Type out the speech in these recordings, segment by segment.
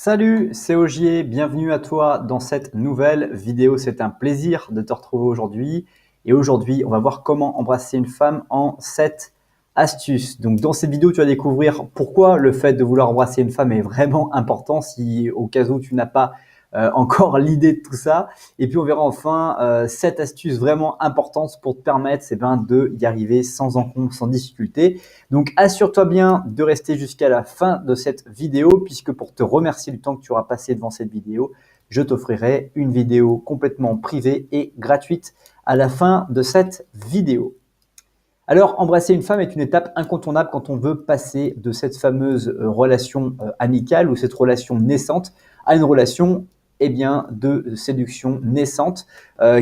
Salut, c'est Ogier, bienvenue à toi dans cette nouvelle vidéo. C'est un plaisir de te retrouver aujourd'hui. Et aujourd'hui, on va voir comment embrasser une femme en 7 astuces. Donc dans cette vidéo, tu vas découvrir pourquoi le fait de vouloir embrasser une femme est vraiment important si au cas où tu n'as pas encore l'idée de tout ça. Et puis on verra enfin 7 astuces vraiment importantes pour te permettre de y arriver sans encombre, sans difficulté. Donc assure-toi bien de rester jusqu'à la fin de cette vidéo puisque pour te remercier du temps que tu auras passé devant cette vidéo, je t'offrirai une vidéo complètement privée et gratuite à la fin de cette vidéo. Alors, embrasser une femme est une étape incontournable quand on veut passer de cette fameuse relation amicale ou cette relation naissante à une relation de séduction naissante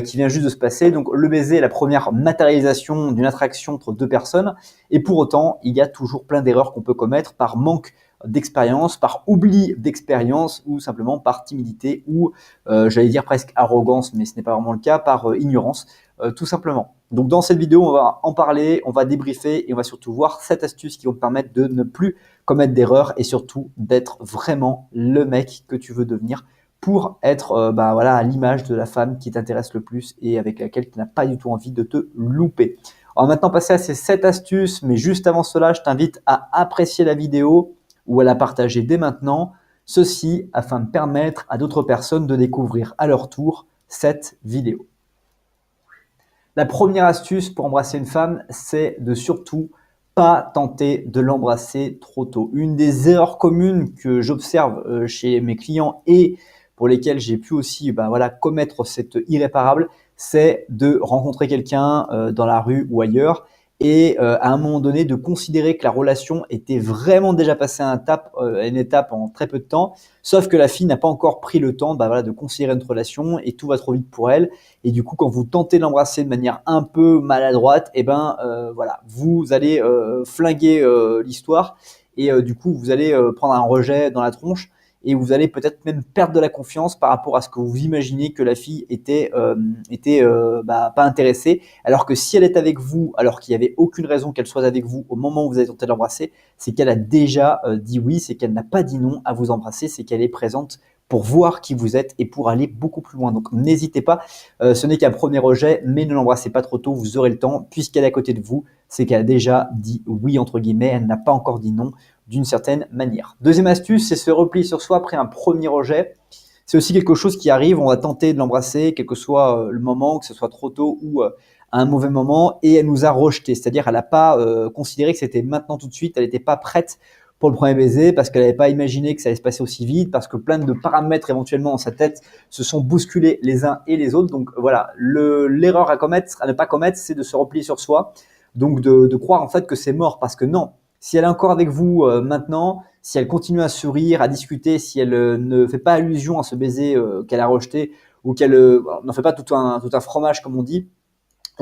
qui vient juste de se passer. Donc, le baiser est la première matérialisation d'une attraction entre deux personnes. Et pour autant, il y a toujours plein d'erreurs qu'on peut commettre par manque d'expérience, par oubli d'expérience ou simplement par timidité ou, j'allais dire presque arrogance, mais ce n'est pas vraiment le cas, par ignorance, tout simplement. Donc dans cette vidéo, on va en parler, on va débriefer et on va surtout voir 7 astuces qui vont te permettre de ne plus commettre d'erreurs et surtout d'être vraiment le mec que tu veux devenir pour être à l'image de la femme qui t'intéresse le plus et avec laquelle tu n'as pas du tout envie de te louper. On va maintenant passer à ces 7 astuces, mais juste avant cela, je t'invite à apprécier la vidéo ou à la partager dès maintenant, ceci afin de permettre à d'autres personnes de découvrir à leur tour cette vidéo. La première astuce pour embrasser une femme, c'est de surtout pas tenter de l'embrasser trop tôt. Une des erreurs communes que j'observe chez mes clients et pour lesquels j'ai pu aussi commettre cette irréparable, c'est de rencontrer quelqu'un dans la rue ou ailleurs et à un moment donné de considérer que la relation était vraiment déjà passée à une étape en très peu de temps, sauf que la fille n'a pas encore pris le temps de considérer notre relation et tout va trop vite pour elle. Et du coup, quand vous tentez de l'embrasser de manière un peu maladroite, vous allez flinguer l'histoire et du coup, vous allez prendre un rejet dans la tronche et vous allez peut-être même perdre de la confiance par rapport à ce que vous imaginez que la fille était pas intéressée. Alors que si elle est avec vous, alors qu'il n'y avait aucune raison qu'elle soit avec vous au moment où vous avez tenté de l'embrasser, c'est qu'elle a déjà dit oui, c'est qu'elle n'a pas dit non à vous embrasser, c'est qu'elle est présente pour voir qui vous êtes et pour aller beaucoup plus loin. Donc n'hésitez pas, ce n'est qu'un premier rejet, mais ne l'embrassez pas trop tôt, vous aurez le temps, puisqu'elle est à côté de vous, c'est qu'elle a déjà dit oui, entre guillemets, elle n'a pas encore dit non d'une certaine manière. Deuxième astuce, c'est se replier sur soi après un premier rejet. C'est aussi quelque chose qui arrive, on va tenter de l'embrasser, quel que soit le moment, que ce soit trop tôt ou à un mauvais moment, et elle nous a rejeté, c'est-à-dire elle n'a pas considéré que c'était maintenant tout de suite, elle n'était pas prête pour le premier baiser parce qu'elle n'avait pas imaginé que ça allait se passer aussi vite, parce que plein de paramètres éventuellement dans sa tête se sont bousculés les uns et les autres. Donc voilà, l'erreur à ne pas commettre, c'est de se replier sur soi, donc de croire en fait que c'est mort, parce que non. Si elle est encore avec vous maintenant, si elle continue à sourire, à discuter, si elle ne fait pas allusion à ce baiser qu'elle a rejeté ou qu'elle n'en fait pas tout un fromage comme on dit,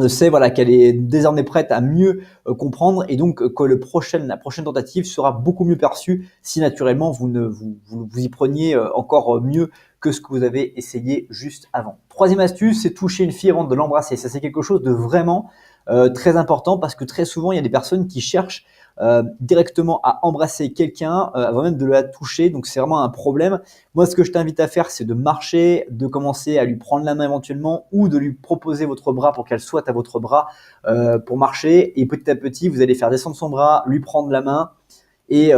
c'est qu'elle est désormais prête à mieux comprendre et donc que la prochaine tentative sera beaucoup mieux perçue si naturellement vous y preniez encore mieux que ce que vous avez essayé juste avant. Troisième astuce, c'est toucher une fille avant de l'embrasser. Ça, c'est quelque chose de vraiment très important parce que très souvent, il y a des personnes qui cherchent directement à embrasser quelqu'un avant même de la toucher, donc c'est vraiment un problème. Moi, ce que je t'invite à faire, c'est de marcher, de commencer à lui prendre la main éventuellement ou de lui proposer votre bras pour qu'elle soit à votre bras pour marcher, et petit à petit, vous allez faire descendre son bras, lui prendre la main et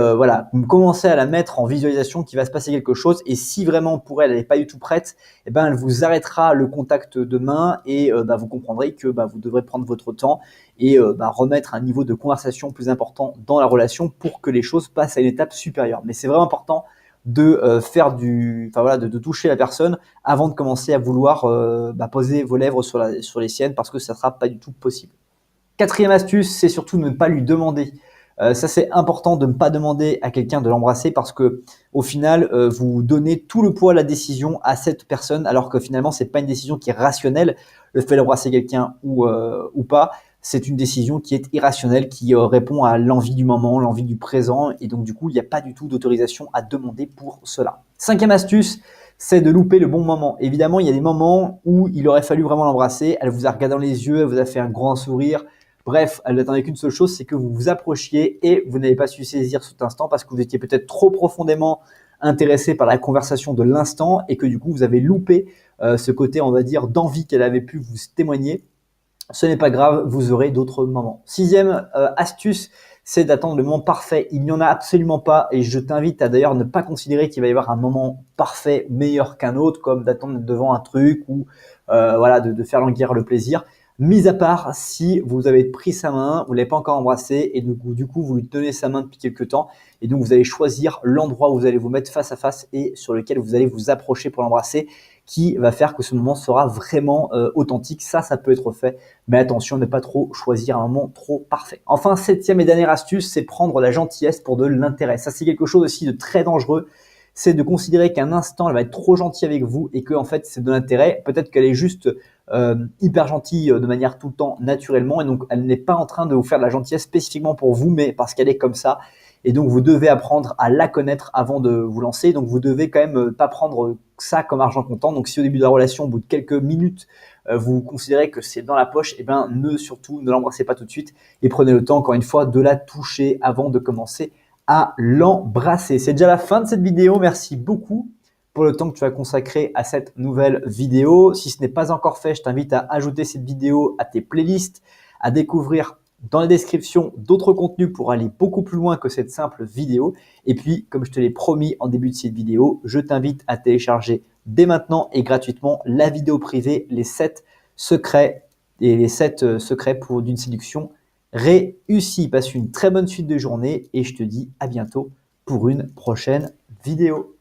commencer à la mettre en visualisation qu'il va se passer quelque chose. Et si vraiment pour elle, elle n'est pas du tout prête, elle vous arrêtera le contact de main et vous comprendrez que vous devrez prendre votre temps et remettre un niveau de conversation plus important dans la relation pour que les choses passent à une étape supérieure. Mais c'est vraiment important de de toucher la personne avant de commencer à vouloir poser vos lèvres sur les siennes, parce que ça sera pas du tout possible. Quatrième astuce, c'est surtout de ne pas lui demander. Ça, c'est important de ne pas demander à quelqu'un de l'embrasser parce que au final, vous donnez tout le poids de la décision à cette personne, alors que finalement, c'est pas une décision qui est rationnelle. Le fait d'embrasser quelqu'un ou pas, c'est une décision qui est irrationnelle, qui répond à l'envie du moment, l'envie du présent, et donc du coup, il n'y a pas du tout d'autorisation à demander pour cela. Cinquième astuce, c'est de louper le bon moment. Évidemment, il y a des moments où il aurait fallu vraiment l'embrasser. Elle vous a regardé dans les yeux, elle vous a fait un grand sourire. Bref, elle n'attendait qu'une seule chose, c'est que vous vous approchiez et vous n'avez pas su saisir cet instant parce que vous étiez peut-être trop profondément intéressé par la conversation de l'instant et que du coup vous avez loupé ce côté, on va dire, d'envie qu'elle avait pu vous témoigner, ce n'est pas grave, vous aurez d'autres moments. Sixième astuce, c'est d'attendre le moment parfait. Il n'y en a absolument pas et je t'invite à d'ailleurs ne pas considérer qu'il va y avoir un moment parfait meilleur qu'un autre, comme d'attendre devant un truc ou voilà, de faire languir le plaisir. Mis à part si vous avez pris sa main, vous ne l'avez pas encore embrassé et du coup vous lui tenez sa main depuis quelques temps et donc vous allez choisir l'endroit où vous allez vous mettre face à face et sur lequel vous allez vous approcher pour l'embrasser, qui va faire que ce moment sera vraiment authentique. Ça peut être fait, mais attention, ne pas trop choisir un moment trop parfait. Enfin, septième et dernière astuce, c'est prendre la gentillesse pour de l'intérêt. Ça, c'est quelque chose aussi de très dangereux. C'est de considérer qu'un instant, elle va être trop gentille avec vous et que en fait, c'est de l'intérêt. Peut-être qu'elle est juste hyper gentille de manière tout le temps naturellement et donc elle n'est pas en train de vous faire de la gentillesse spécifiquement pour vous, mais parce qu'elle est comme ça. Et donc, vous devez apprendre à la connaître avant de vous lancer. Donc, vous devez quand même pas prendre ça comme argent comptant. Donc, si au début de la relation, au bout de quelques minutes, vous considérez que c'est dans la poche, eh ben, surtout, ne l'embrassez pas tout de suite et prenez le temps, encore une fois, de la toucher avant de commencer à l'embrasser. C'est déjà la fin de cette vidéo. Merci beaucoup pour le temps que tu as consacré à cette nouvelle vidéo. Si ce n'est pas encore fait, je t'invite à ajouter cette vidéo à tes playlists, à découvrir dans la description d'autres contenus pour aller beaucoup plus loin que cette simple vidéo. Et puis, comme je te l'ai promis en début de cette vidéo, je t'invite à télécharger dès maintenant et gratuitement la vidéo privée, les 7 secrets et les 7 secrets pour d'une séduction réussie. Passe une très bonne suite de journée et je te dis à bientôt pour une prochaine vidéo.